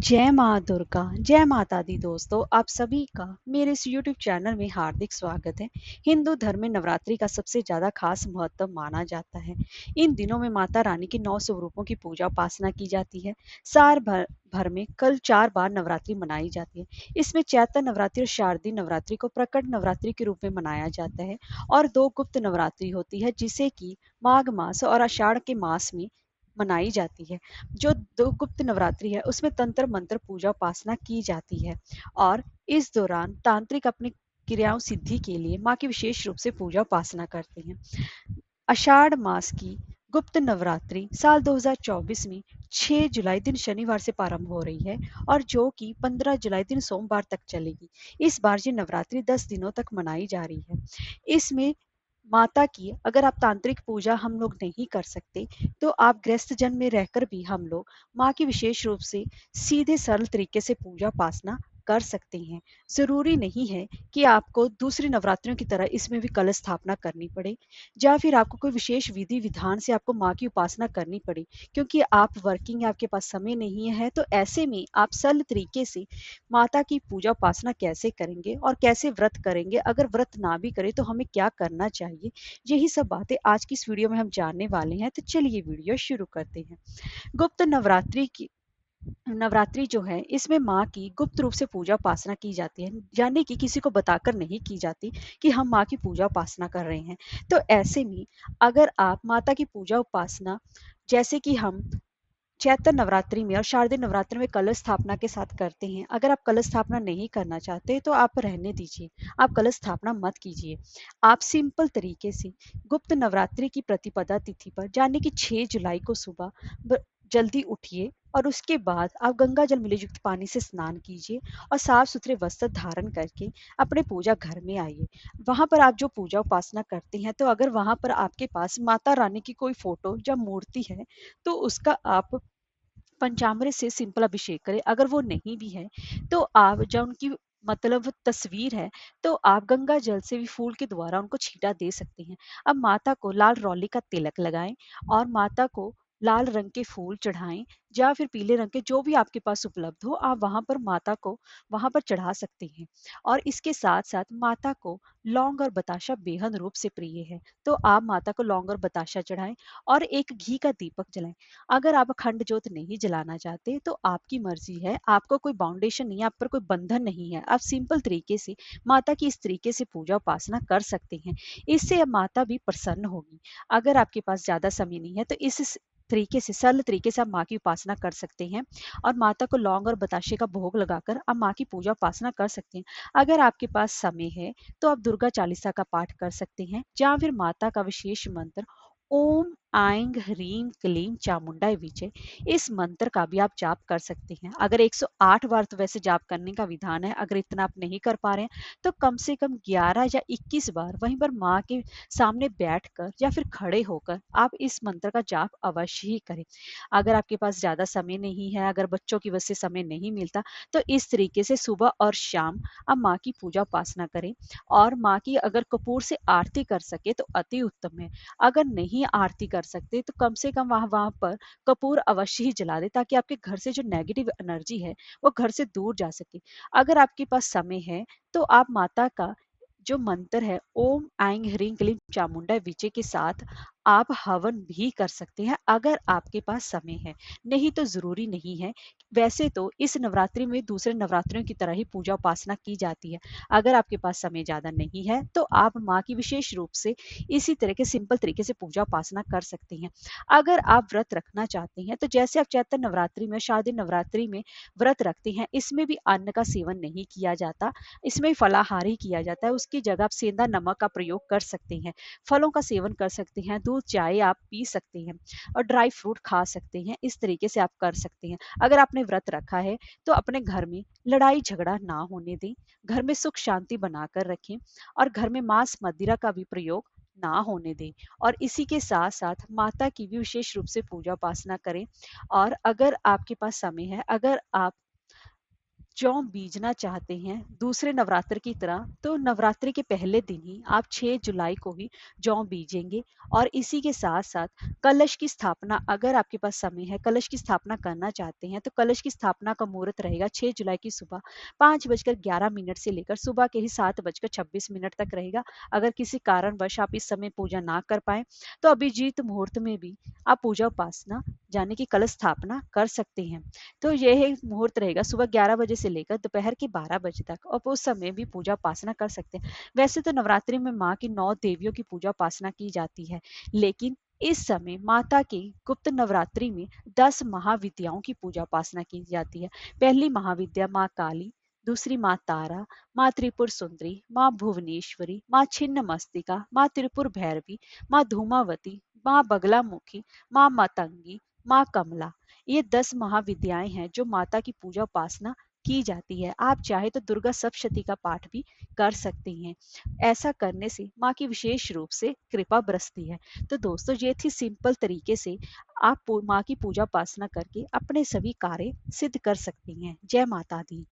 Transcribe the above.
जय माँ दुर्गा, जय माता दी दोस्तों, आप सभी का मेरे इस यूट्यूब चैनल में हार्दिक स्वागत है। हिंदू धर्म में नवरात्रि का सबसे ज़्यादा खास महत्व माना जाता है। इन दिनों में माता रानी के 9 स्वरूपों की पूजा उपासना की जाती है। साल भर में कल 4 बार नवरात्रि मनाई जाती है। इसमें चैत्र नवरात्रि और शारदीय नवरात्रि को प्रकट नवरात्रि के रूप में मनाया जाता है और 2 गुप्त नवरात्रि होती है जिसे कि माघ मास और आषाढ़ के मास में मनाई जाती है। जो 2 गुप्त नवरात्रि है उसमें तंत्र मंत्र पूजा उपासना की जाती है और इस दौरान तांत्रिक अपनी क्रियाओं सिद्धि के लिए माँ की विशेष रूप से पूजा उपासना करते हैं। आषाढ़ मास की गुप्त नवरात्रि साल 2024 में 6 जुलाई दिन शनिवार से प्रारंभ हो रही है और जो कि 15 जुलाई दिन सोमवार तक चलेगी। इस बार ये नवरात्रि 10 दिनों तक मनाई जा रही है। इसमें माता की अगर आप तांत्रिक पूजा हम लोग नहीं कर सकते तो आप गृहस्थ जन में रहकर भी हम लोग माँ की विशेष रूप से सीधे सरल तरीके से पूजा उपासना कर सकते हैं। जरूरी नहीं है कि आपको दूसरी नवरात्रियों की तरह इसमें भी कलश स्थापना करनी पड़े या फिर आपको कोई विशेष विधि विधान से आपको माँ की उपासना करनी पड़े, क्योंकि आप वर्किंग है, आपके पास समय नहीं है। तो ऐसे में आप सरल तरीके से माता की पूजा उपासना कैसे करेंगे और कैसे व्रत करेंगे, अगर व्रत ना भी करें तो हमें क्या करना चाहिए, यही सब बातें आज की इस वीडियो में हम जानने वाले हैं। तो चलिए वीडियो शुरू करते हैं। गुप्त नवरात्रि जो है इसमें माँ की गुप्त रूप से पूजा उपासना की जाती है, यानी कि किसी को बताकर नहीं की जाती कि हम माँ की पूजा उपासना कर रहे हैं। तो ऐसे में अगर आप माता की पूजा उपासना जैसे कि हम चैत्र नवरात्रि में और शारदीय नवरात्रि में कलश स्थापना के साथ करते हैं, अगर आप कलश स्थापना नहीं करना चाहते तो आप रहने दीजिए, आप कलश स्थापना मत कीजिए। आप सिंपल तरीके से गुप्त नवरात्रि की प्रतिपदा तिथि पर यानी कि 6 जुलाई को सुबह जल्दी उठिए और उसके बाद आप गंगा जल मिले युक्त पानी से स्नान कीजिए और साफ सुथरे वस्त्र धारण करके अपने पूजा घर में आइए। वहां पर आप जो पूजा उपासना करते हैं, तो अगर वहां पर आपके पास माता रानी की कोई फोटो या मूर्ति है तो उसका आप पंचामृत से सिंपल अभिषेक करें। अगर वो नहीं भी है तो आप जब उनकी मतलब तस्वीर है तो आप गंगा जल से भी फूल के द्वारा उनको छींटा दे सकते हैं। अब माता को लाल रौली का तिलक लगाएं और माता को लाल रंग के फूल चढ़ाएं या फिर पीले रंग के, जो भी आपके पास उपलब्ध हो आप वहां पर माता को वहां पर चढ़ा सकते हैं। और इसके साथ साथ माता को लौंग और बताशा बेहद रूप से प्रिय है, तो आप माता को लौंग और बताशा चढ़ाएं और एक घी का दीपक जलाएं। अगर आप अखंड ज्योत नहीं जलाना चाहते तो आपकी मर्जी है, आपको कोई बाउंडेशन नहीं है, आप पर कोई बंधन नहीं है, आप सिंपल तरीके से माता की इस तरीके से पूजा उपासना कर सकते हैं। इससे माता भी प्रसन्न होगी। अगर आपके पास ज्यादा समय नहीं है तो इस तरीके से सरल तरीके से आप माँ की उपासना कर सकते हैं और माता को लौंग और बताशे का भोग लगाकर आप माँ की पूजा उपासना कर सकते हैं। अगर आपके पास समय है तो आप दुर्गा चालीसा का पाठ कर सकते हैं या फिर माता का विशेष मंत्र ओम आइंग ह्रीम क्लीम चामुंडाई विजय, इस मंत्र का भी आप जाप कर सकते हैं। अगर 108 बार तो वैसे जाप करने का विधान है, अगर इतना आप नहीं कर पा रहे हैं तो कम से कम 11 या 21 बार वहीं पर माँ के सामने बैठकर या फिर खड़े होकर आप इस मंत्र का जाप अवश्य ही करें। अगर आपके पास ज्यादा समय नहीं है, अगर बच्चों की वजह से समय नहीं मिलता, तो इस तरीके से सुबह और शाम आप माँ की पूजा उपासना करें। और माँ की अगर कपूर से आरती कर सके तो अति उत्तम है। अगर नहीं आरती कर सकते तो कम से कम वहां वहां पर कपूर अवश्य ही जला दे, ताकि आपके घर से जो नेगेटिव एनर्जी है वो घर से दूर जा सके। अगर आपके पास समय है तो आप माता का जो मंत्र है ओम आइंग ह्रीं क्लीं चामुंडा विजय के साथ आप हवन भी कर सकते हैं, अगर आपके पास समय है। नहीं तो जरूरी नहीं है। वैसे तो इस नवरात्रि में दूसरे नवरात्रियों की तरह ही पूजा उपासना की जाती है। अगर आपके पास समय ज्यादा नहीं है तो आप माँ की विशेष रूप से इसी तरह के सिंपल तरीके से पूजा उपासना कर सकते हैं। अगर आप व्रत रखना चाहते हैं तो जैसे आप चैत्र नवरात्रि में शारदीय नवरात्रि में व्रत रखते हैं, इसमें भी अन्न का सेवन नहीं किया जाता, इसमें फलाहारी किया जाता है। उसकी जगह आप सेंधा नमक का प्रयोग कर सकते हैं, फलों का सेवन कर सकते हैं, दूध चाय आप पी सकते हैं और ड्राई फ्रूट खा सकते हैं। इस तरीके से आप कर सकते हैं। अगर आपने व्रत रखा है तो अपने घर में लड़ाई झगड़ा ना होने दें, घर में सुख शांति बनाकर रखें और घर में मांस मदिरा का भी प्रयोग ना होने दें। और इसी के साथ साथ माता की भी विशेष रूप से पूजा उपासना करें। और अगर आपके पास समय है, अगर आप जौ बीजना चाहते हैं दूसरे नवरात्र की तरह, तो नवरात्रि के पहले दिन ही आप 6 जुलाई को ही जौ बीजेंगे। और इसी के साथ साथ कलश की स्थापना, अगर आपके पास समय है, कलश की स्थापना करना चाहते हैं, तो कलश की स्थापना का मुहूर्त रहेगा 6 जुलाई की सुबह 5:11 से लेकर सुबह के ही 7:26 तक रहेगा। अगर किसी कारणवश आप इस समय पूजा ना कर पाए, तो अभिजीत मुहूर्त में भी आप पूजा उपासना यानी कि कलश स्थापना कर सकते हैं। तो यह मुहूर्त रहेगा सुबह 11 बजे से लेकर दोपहर के 12 बजे तक, और उस समय भी पूजा उपासना कर सकते हैं। वैसे तो नवरात्रि में माँ की 9 देवियों की पूजा उपासना की जाती है, लेकिन इस समय माता की गुप्त नवरात्रि में 10 महाविद्याओं की पूजा उपासना की जाती है। पहली महाविद्या माँ काली, दूसरी माँ तारा, माँ त्रिपुर सुंदरी, माँ भुवनेश्वरी, माँ छिन्न मस्तिका, माँ त्रिपुर भैरवी, माँ धूमावती, माँ बगलामुखी, माँ मतंगी, माँ कमला। ये 10 महाविद्याएं हैं जो माता की पूजा उपासना की जाती है। आप चाहे तो दुर्गा सप्तशती का पाठ भी कर सकती हैं। ऐसा करने से माँ की विशेष रूप से कृपा बरसती है। तो दोस्तों, ये थी सिंपल तरीके से आप माँ की पूजा उपासना करके अपने सभी कार्य सिद्ध कर सकती हैं। जय माता दी।